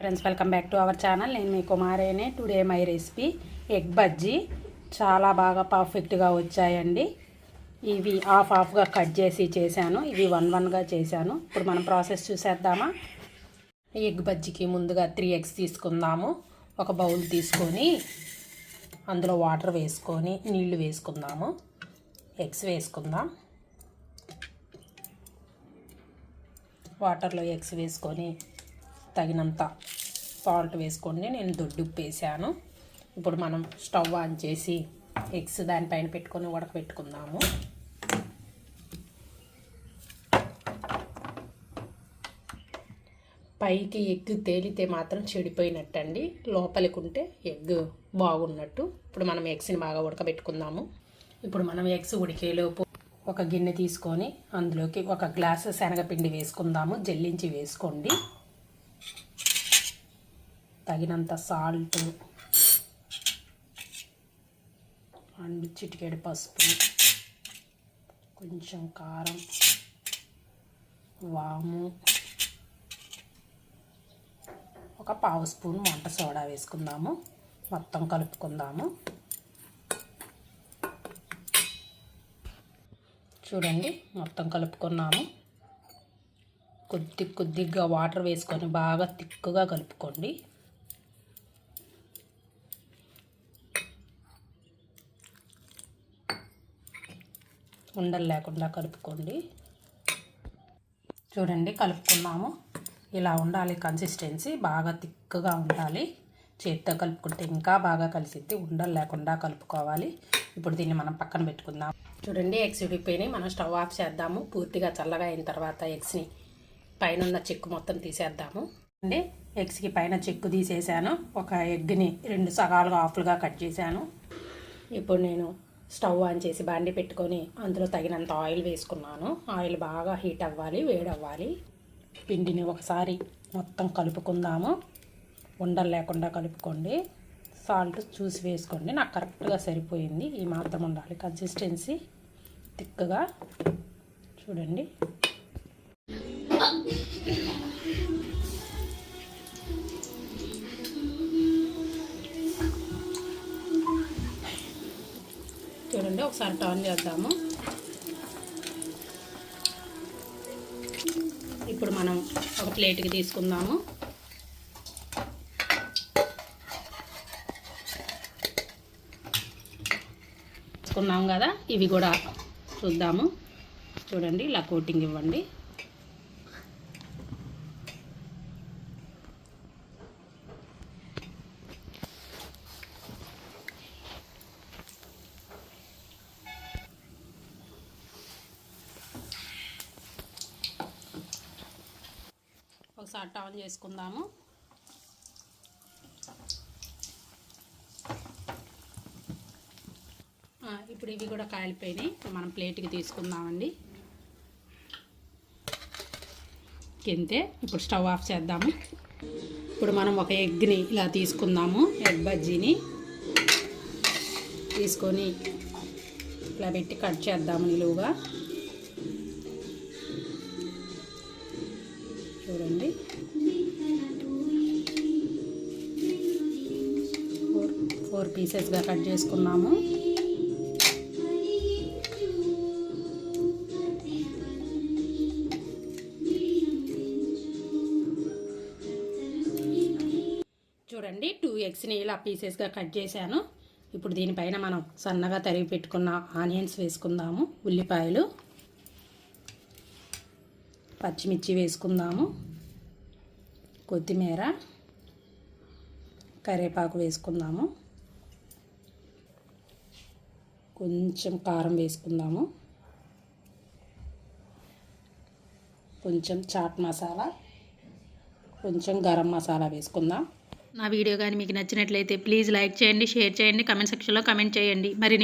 Friends, welcome back to our channel. నేను మీ కుమారేనే. Today my recipe egg bajji. చాలా బాగా పర్ఫెక్ట్గా వచ్చాయండి. ఇవి హాఫ్గా కట్ చేసి చేశాను, ఇవి 1-1గా చేశాను. ఇప్పుడు మనం ప్రాసెస్ చూసేద్దామా. ఎగ్ బజ్జీకి ముందుగా 3 ఎగ్స్ తీసుకుందాము. ఒక బౌల్ తీసుకొని అందులో వాటర్ వేసుకొని నీళ్లు వేసుకుందాము. ఎగ్స్ వేసుకుందాం. వాటర్లో ఎగ్స్ వేసుకొని తగినంత సాల్ట్ వేసుకోండి. నేను దొడ్డుప్పు వేసాను. ఇప్పుడు మనం స్టవ్ ఆన్ చేసి ఎగ్స్ దానిపైన పెట్టుకొని ఉడకబెట్టుకుందాము. పైకి ఎగ్ తేలితే మాత్రం చెడిపోయినట్టండి, లోపలికి ఉంటే ఎగ్ బాగున్నట్టు. ఇప్పుడు మనం ఎగ్స్ని బాగా ఉడకబెట్టుకుందాము. ఇప్పుడు మనం ఎగ్స్ ఉడికేలోపు ఒక గిన్నె తీసుకొని అందులోకి 1 గ్లాసు శనగపిండి వేసుకుందాము. జల్లించి వేసుకోండి. తగినంత సాల్ట్ అండ్ చిటికెడు పసుపు, కొంచెం కారం, వాము, 1 పావు స్పూన్ వంట సోడా వేసుకుందాము. మొత్తం కలుపుకుందాము. చూడండి, మొత్తం కలుపుకున్నాము. కొద్దిగా వాటర్ వేసుకొని బాగా తిక్కుగా కలుపుకోండి. ఉండలు లేకుండా కలుపుకోండి. చూడండి, కలుపుకున్నాము. ఇలా ఉండాలి కన్సిస్టెన్సీ, బాగా తిక్కుగా ఉండాలి. చేతితో కలుపుకుంటే ఇంకా బాగా కలిసిద్ది. ఉండలు లేకుండా కలుపుకోవాలి. ఇప్పుడు దీన్ని మనం పక్కన పెట్టుకుందాం. చూడండి, ఎగ్స్ ఉడికిపోయినాయి. మనం స్టవ్ ఆఫ్ చేద్దాము. పూర్తిగా చల్లగా అయిన తర్వాత ఎగ్స్ని పైన ఉన్న చెక్కు మొత్తం తీసేద్దాము. అండి, ఎగ్స్కి పైన చెక్కు తీసేసాను. ఒక ఎగ్ని 2 సగాలుగా హాఫ్లుగా కట్ చేశాను. ఇప్పుడు నేను స్టవ్ ఆన్ చేసి బాండి పెట్టుకొని అందులో తగినంత ఆయిల్ వేసుకున్నాను. ఆయిల్ బాగా హీట్ అవ్వాలి, వేడవ్వాలి. పిండిని ఒకసారి మొత్తం కలుపుకుందాము. ఉండలు లేకుండా కలుపుకోండి. సాల్ట్ చూసి వేసుకోండి. నాకు కరెక్ట్గా సరిపోయింది. ఈ మాత్రం ఉండాలి కన్సిస్టెన్సీ, తిక్కగా. చూడండి, చూడండి, ఒకసారి టర్న్ చేద్దాము. ఇప్పుడు మనం ఒక ప్లేట్కి తీసుకుందాము. తీసుకున్నాం కదా, ఇవి కూడా చూద్దాము. చూడండి, ఇలా కోటింగ్ ఇవ్వండి. ఒకసారి టర్న్ చేసుకుందాము. ఇప్పుడు ఇవి కూడా కాలిపోయినాయి. మనం ప్లేట్కి తీసుకుందామండి. కింతే. ఇప్పుడు స్టవ్ ఆఫ్ చేద్దాము. ఇప్పుడు మనం ఒక ఎగ్ని ఇలా తీసుకుందాము. ఎగ్ బజ్జీని తీసుకొని ఇలా పెట్టి కట్ చేద్దాము నిలువుగా. చూడండి, 4 పీసెస్గా కట్ చేసుకున్నాము. చూడండి, 2 ఎగ్స్ని ఇలా పీసెస్గా కట్ చేశాను. ఇప్పుడు దీనిపైన మనం సన్నగా తరిగి పెట్టుకున్న ఆనియన్స్ వేసుకుందాము. ఉల్లిపాయలు, పచ్చిమిర్చి వేసుకుందాము. కొత్తిమీర, కరివేపాకు వేసుకుందాము. కొంచెం కారం వేసుకుందాము. కొంచెం చాట్ మసాలా, కొంచెం గరం మసాలా వేసుకుందాం. నా వీడియో కానీ మీకు నచ్చినట్లయితే ప్లీజ్ లైక్ చేయండి, షేర్ చేయండి, కామెంట్ సెక్షన్లో కామెంట్ చేయండి. మరి